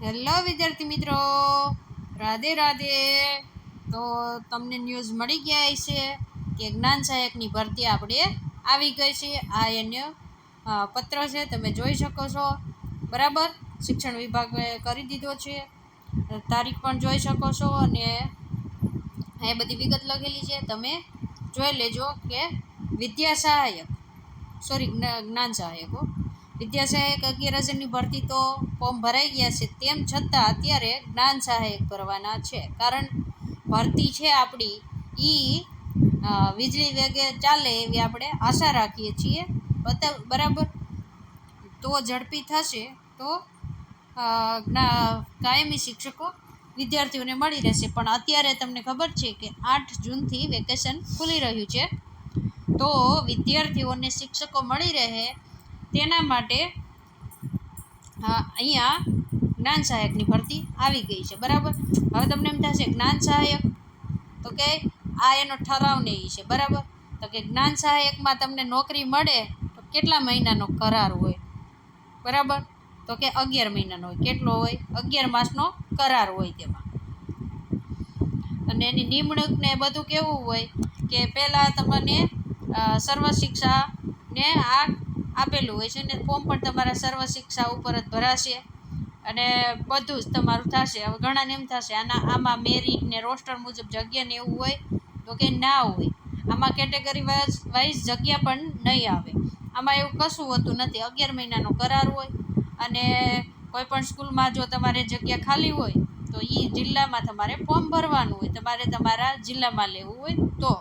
Hello વિદ્યાર્થી મિત્રો, રાધે રાધે. તો તમને ન્યૂઝ મળી ગયા છે કે જ્ઞાન સહાયકની ભરતી આપણે આવી ગઈ છે. આ એનો પત્ર છે, તમે જોઈ શકો છો. બરાબર, શિક્ષણ વિભાગે કરી દીધો છે. તારીખ પણ જોઈ શકો છો અને એ બધી વિગત લખેલી છે. તમે જોઈ લેજો કે વિદ્યા સહાયક જ્ઞાન સહાયકો વિદ્યા સહાયક 11,000ની ભરતી તો ફોર્મ ભરાઈ ગયા છે. તેમ છતાં અત્યારે જ્ઞાન સહાયક ભરવાના છે. કારણ ભરતી છે આપણી વીજળી વેગે ચાલે એવી આપણે આશા રાખીએ છીએ. બરાબર, તો ઝડપી થશે તો કાયમી શિક્ષકો વિદ્યાર્થીઓને મળી રહેશે. પણ અત્યારે તમને ખબર છે કે 8 જૂનથી વેકેશન ખુલી રહ્યું છે. તો વિદ્યાર્થીઓને શિક્ષકો મળી રહે તેના માટે અહીંયા જ્ઞાન સહાયકની ભરતી આવી ગઈ છે. બરાબર, હવે તમને એમ થશે જ્ઞાન સહાયક તો કે આ એનો ઠરાવ ને એ છે. બરાબર, તો કે જ્ઞાન સહાયકમાં તમને નોકરી મળે તો કેટલા મહિનાનો કરાર હોય? બરાબર, તો કે 11 મહિનાનો હોય. કેટલો હોય? 11 માસનો કરાર હોય તેમાં. અને એની નિમણૂક ને બધું કેવું હોય કે પહેલાં તમને સર્વ શિક્ષા ને આ આપેલું હોય છે ને ફોર્મ પણ તમારા સર્વ શિક્ષા ઉપર જ ભરાશે અને બધું જ તમારું થશે. હવે ઘણાને એમ થશે આમાં મેરિટ ને રોસ્ટર મુજબ જગ્યા ને એવું હોય, તો કે ના હોય. આમાં કેટેગરી વાઇઝ જગ્યા પણ નહીં આવે. આમાં એવું કશું હોતું નથી. 11 મહિનાનો કરાર હોય અને કોઈ પણ સ્કૂલમાં જો તમારે જગ્યા ખાલી હોય તો એ જિલ્લામાં તમારે ફોર્મ ભરવાનું હોય. તમારે તમારા જિલ્લામાં લેવું હોય તો.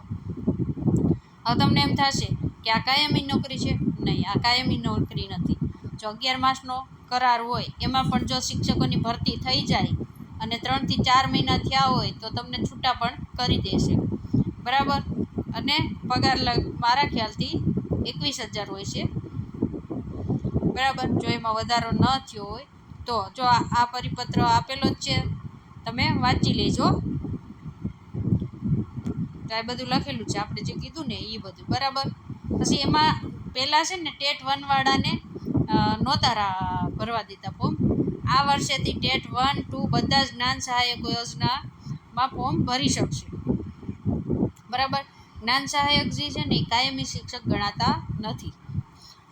હવે તમને એમ થશે કે આ કાયમી નોકરી છે. નહીં, આ કાયમી નોકરી નથી. જો 11 માસનો કરાર હોય એમાં પણ જો શિક્ષકોની ભરતી થઈ જાય અને 3 થી 4 મહિના થયા હોય તો તમને છૂટા પણ કરી દેશે. બરાબર, અને પગાર મારા ખ્યાલથી 21,000 હોય છે. બરાબર, જો એમાં વધારો ન થયો હોય તો. જો આ પરિપત્ર આપેલો જ છે, તમે વાંચી લેજો. તો આ બધું લખેલું છે, આપણે જે કીધું ને એ બધું. બરાબર, પછી એમાં પહેલાં છે ને ટેટ 1 વાળાને નહોતા ભરવા દીધા ફોર્મ. આ વર્ષેથી ટેટ 1, 2 બધા જ જ્ઞાન સહાયક યોજનામાં ફોર્મ ભરી શકશે. બરાબર, જ્ઞાન સહાયક જે છે ને એ કાયમી શિક્ષક ગણાતા નથી.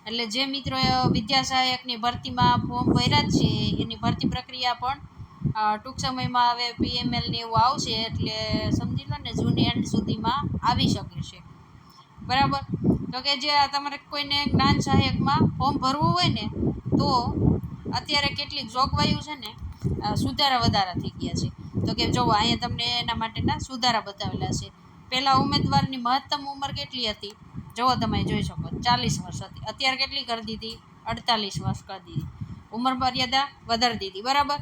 એટલે જે મિત્રો વિદ્યા સહાયકની ભરતીમાં ફોર્મ ભર્યા જ છે એની ભરતી પ્રક્રિયા પણ ટૂંક સમયમાં હવે PML ને એવું આવશે એટલે સમજી લો ને જૂન એન્ડ સુધીમાં આવી શકે છે. બરાબર, તો કે જે તમારે કોઈને જ્ઞાન સહાયકમાં ફોર્મ ભરવું હોય ને તો અત્યારે કેટલીક જોગવાઈઓ છે ને સુધારા વધારા થઈ ગયા છે. તો કે જો અહીંયા તમને એના માટેના સુધારા બતાવેલા છે. પહેલાં ઉમેદવારની મહત્તમ ઉંમર કેટલી હતી? જુઓ, તમે જોઈ શકો 40 વર્ષ હતી. અત્યારે કેટલી કરી દીધી? 48 વર્ષ કરી દીધી. ઉંમર મર્યાદા વધારી દીધી. બરાબર,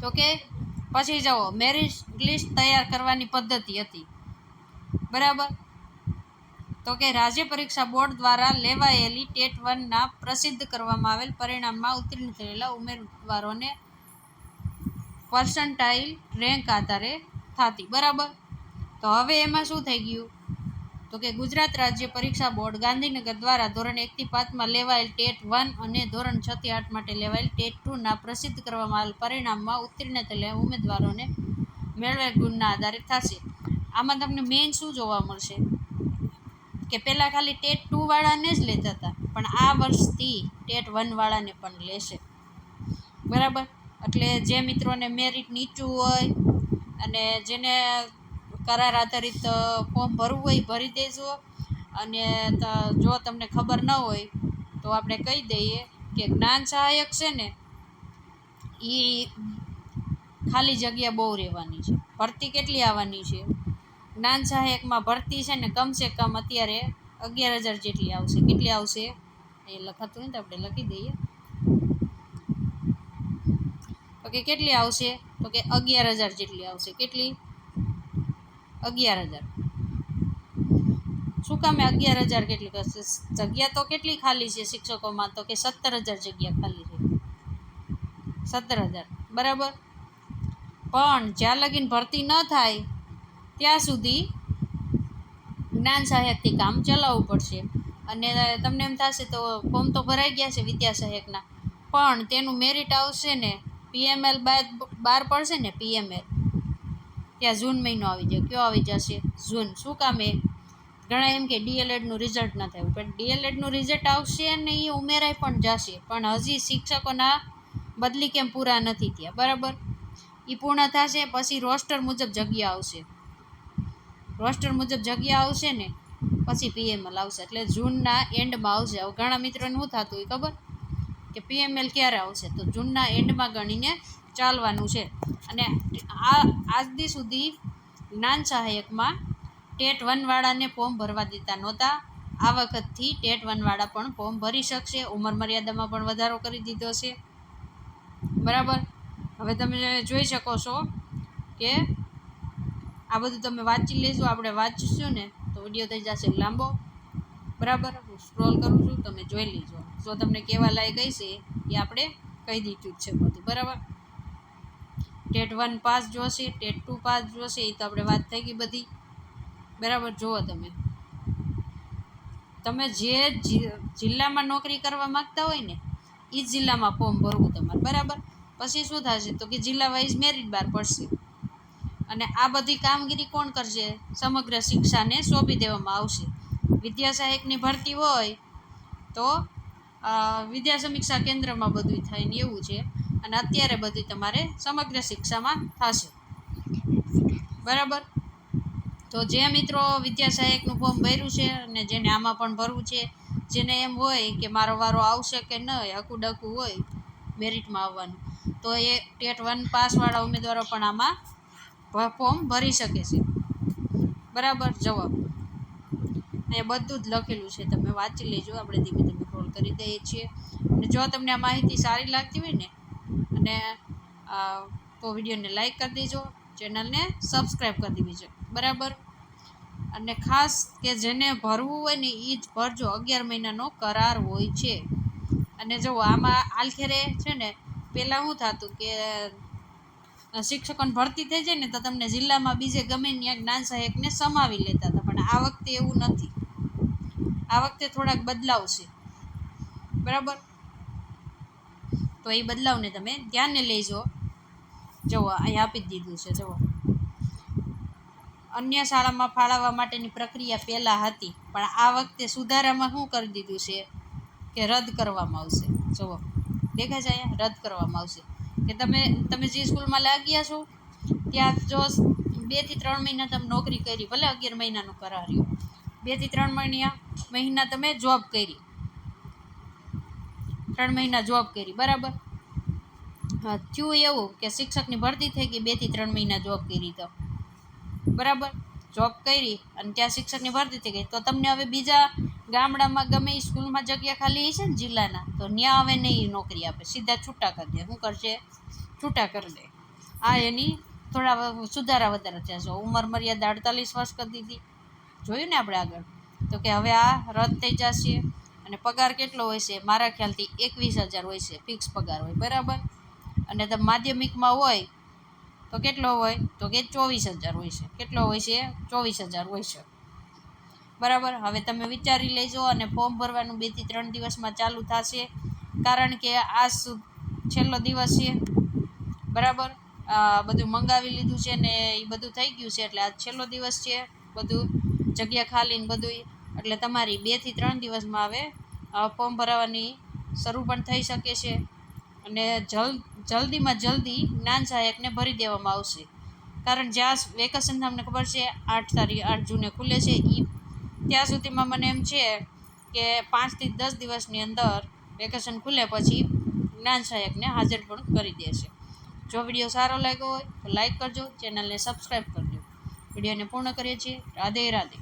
તો કે પછી જુઓ મેરિટ લિસ્ટ તૈયાર કરવાની પદ્ધતિ હતી. બરાબર, તો કે રાજ્ય પરીક્ષા બોર્ડ દ્વારા લેવાયેલી ટેટ 1ના પ્રસિદ્ધ કરવામાં આવેલ પરિણામમાં ઉત્તીર્ણ થયેલા ઉમેદવારોને પર્સન્ટાઇલ રેન્ક આધારે થતી. બરાબર, તો હવે એમાં શું થઈ ગયું? તો કે ગુજરાત રાજ્ય પરીક્ષા બોર્ડ ગાંધીનગર દ્વારા ધોરણ 1 થી 5માં લેવાયેલ ટેટ 1 અને ધોરણ 6 થી 8 માટે લેવાયેલ ટેટ 2ના પ્રસિદ્ધ કરવામાં આવેલ પરિણામમાં ઉત્તીર્ણ થયેલા ઉમેદવારોને મેળવેલ ગુણના આધારે થશે. આમાં તમને મેઇન શું જોવા મળશે કે પહેલાં ખાલી ટેટ 2 વાળાને જ લેતા હતા, પણ આ વર્ષથી ટેટ 1 વાળાને પણ લેશે. બરાબર, એટલે જે મિત્રોને મેરિટ નીચું હોય અને જેને કરાર આધારિત ફોર્મ ભરવું હોય ભરી દેજો. અને જો તમને ખબર ન હોય તો આપણે કહી દઈએ કે જ્ઞાન સહાયક છે ને એ ખાલી જગ્યા બહુ રહેવાની છે. ભરતી કેટલી આવવાની છે? જ્ઞાન સહાયકમાં ભરતી છે ને કમસે કમ અત્યારે 11,000 જેટલી આવશે. કેટલી આવશે એ લખાતું નથી, આપણે લખી દઈએ. તો કે કેટલી આવશે? તો કે 11,000 જેટલી આવશે. કેટલી? 11,000. શું કામે 11,000 કેટલી કરશે? જગ્યા તો કેટલી ખાલી છે શિક્ષકોમાં? તો કે 17,000 જગ્યા ખાલી છે. 17,000. બરાબર, પણ જ્યાં લગીન ભરતી ન થાય ત્યાં સુધી જ્ઞાન સહાયકથી કામ ચલાવવું પડશે. અને તમને એમ થશે તો ફોર્મ તો ભરાઈ ગયા છે વિદ્યા સહાયકના, પણ તેનું મેરિટ આવશે ને PML બહાર પડશે ને PML, ત્યાં જૂન મહિનો આવી જાય. કયો આવી જશે? જૂન. શું કામ? એ ઘણા એમ કે DLEDનું રિઝલ્ટ ન થયું, પણ DLEDનું રિઝલ્ટ આવશે ને એ ઉમેરાય પણ જશે, પણ હજી શિક્ષકોના બદલી કેમ પૂરા નથી થયા, બરાબર. એ પૂર્ણ થશે પછી રોસ્ટર મુજબ જગ્યા આવશે. રોસ્ટર મુજબ જગ્યા આવશે ને પછી PML આવશે, એટલે જૂનના એન્ડમાં આવશે. હવે ઘણા મિત્રોને શું થતું હોય ખબર, કે PML ક્યારે આવશે? તો જૂનના એન્ડમાં ગણીને ચાલવાનું છે. અને આજ દી સુધી જ્ઞાન સહાયકમાં ટેટ 1 વાળાને ફોર્મ ભરવા દેતા નહોતા. આ વખતથી ટેટ 1 વાળા પણ ફોર્મ ભરી શકશે. ઉંમર મર્યાદામાં પણ વધારો કરી દીધો છે, બરાબર. હવે તમે જોઈ શકો છો કે આ બધું તમે વાંચી લેજો. આપણે વાંચીશું ને તો વિડીયો થઈ જશે લાંબો, બરાબર. હું સ્ક્રોલ કરું છું, તમે જોઈ લેજો. જો તમને કેવા લાયક હશે એ આપણે કહી દીધું જ છે બધું, બરાબર. ટેટ 1 પાસ જોશે, ટેટ 2 પાસ જોશે, એ તો આપણે વાત થઈ ગઈ બધી, બરાબર. જુઓ તમે જે જિલ્લામાં નોકરી કરવા માગતા હોય ને એ જ જિલ્લામાં ફોર્મ ભરવું તમારે, બરાબર. પછી શું થશે તો કે જિલ્લા વાઇઝ મેરિટ બહાર પડશે, અને આ બધી કામગીરી કોણ કરશે? સમગ્ર શિક્ષાને સોંપી દેવામાં આવશે. વિદ્યા સહાયકની ભરતી હોય તો વિદ્યા સમીક્ષા કેન્દ્રમાં બધું થાય ને એવું છે, અને અત્યારે બધું તમારે સમગ્ર શિક્ષામાં થશે, બરાબર. તો જે મિત્રો વિદ્યા સહાયકનું ફોર્મ ભર્યું છે અને જેને આમાં પણ ભરવું છે, જેને એમ હોય કે મારો વારો આવશે કે નહીં, હકુડકું હોય મેરિટમાં આવવાનું, તો એ ટેટ 1 પાસવાળા ઉમેદવારો પણ આમાં ફોર્મ ભરી શકે છે, બરાબર. જવાબ અહીંયા બધું જ લખેલું છે, તમે વાંચી લેજો. આપણે ધીમે ધીમે સ્ક્રોલ કરી દઈએ છીએ. અને જો તમને આ માહિતી સારી લાગતી હોય ને અને તો વિડીયોને લાઈક કરી દેજો, ચેનલને સબસ્ક્રાઈબ કરી દેજો, બરાબર. અને ખાસ કે જેને ભરવું હોય ને એ જ ભરજો. 11 મહિનાનો કરાર હોય છે. અને જો આમાં આલખેરે છે ને પહેલાં શું થતું કે શિક્ષકોને ભરતી થઈ જાય ને તો તમને જિલ્લામાં બીજે ગમે ત્યાં જ્ઞાન સહાયકને સમાવી લેતા હતા, પણ આ વખતે એવું નથી. આ વખતે થોડાક બદલાવ છે, બરાબર. તો એ બદલાવને તમે ધ્યાને લેજો. જુઓ અહીં આપી જ દીધું છે. જુઓ, અન્ય શાળામાં ફાળવવા માટેની પ્રક્રિયા પહેલાં હતી, પણ આ વખતે સુધારામાં શું કરી દીધું છે કે રદ કરવામાં આવશે. જુઓ દેખાય છે અહીંયા, રદ કરવામાં આવશે. કે તમે જે સ્કૂલમાં લાગ્યા છો ત્યાં જો 2 થી 3 મહિના તમે નોકરી કરી, ભલે 11 મહિનાનું કરાર્યું, 2 થી 3 મહિના તમે જોબ કરી, 3 મહિના જોબ કરી, બરાબર. હા, થયું એવું કે શિક્ષકની ભરતી થઈ ગઈ, 2 થી 3 મહિના જોબ કરી તો, બરાબર. જોબ કરી અને ત્યાં શિક્ષકની ભરતી થઈ ગઈ, તો તમને હવે બીજા ગામડામાં ગમે એ સ્કૂલમાં જગ્યા ખાલી હશે ને જિલ્લાના, તો ત્યાં હવે નહીં નોકરી આપે, સીધા છૂટા કરી દે. શું કરશે? છૂટા કરી દે. આ એની થોડા સુધારા વધારા થયા છે. ઉંમર મર્યાદા 48 વર્ષ કરી દીધી, જોયું ને આપણે આગળ. તો કે હવે આ રદ થઈ જશે. અને પગાર કેટલો હોય છે? મારા ખ્યાલથી 21,000 હોય છે, ફિક્સ પગાર હોય, બરાબર. અને તમે માધ્યમિકમાં હોય તો કેટલો હોય? તો કે 24,000 હોય છે. કેટલો હોય છે? 24,000 હોય છે, બરાબર. હવે તમે વિચારી લેજો. અને ફોર્મ ભરવાનું 2 થી 3 દિવસમાં ચાલુ થશે, કારણ કે આ છેલ્લો દિવસ છે, બરાબર. બધું મંગાવી લીધું છે ને એ બધું થઈ ગયું છે, એટલે આ છેલ્લો દિવસ છે. બધું જગ્યા ખાલી ને બધું, એટલે તમારી 2 થી 3 દિવસમાં હવે ફોર્મ ભરાવાની શરૂ પણ થઈ શકે છે. અને જલ્દીમાં જલ્દી જ્ઞાન સહાયકને ભરી દેવામાં આવશે, કારણ જ્યાં વેકેશન તમને ખબર છે 8 જૂને ખુલે છે, ત્યાં સુધીમાં મને એમ છે કે 5 થી 10 દિવસની અંદર વેકેશન ખુલે પછી જ્ઞાન સહાયકને હાજર પણ કરી દેશે. જો વિડીયો સારો લાગ્યો હોય તો લાઈક કરજો, ચેનલને સબસ્ક્રાઈબ કરજો. વિડીયોને પૂર્ણ કરીએ છીએ. રાધે રાધે.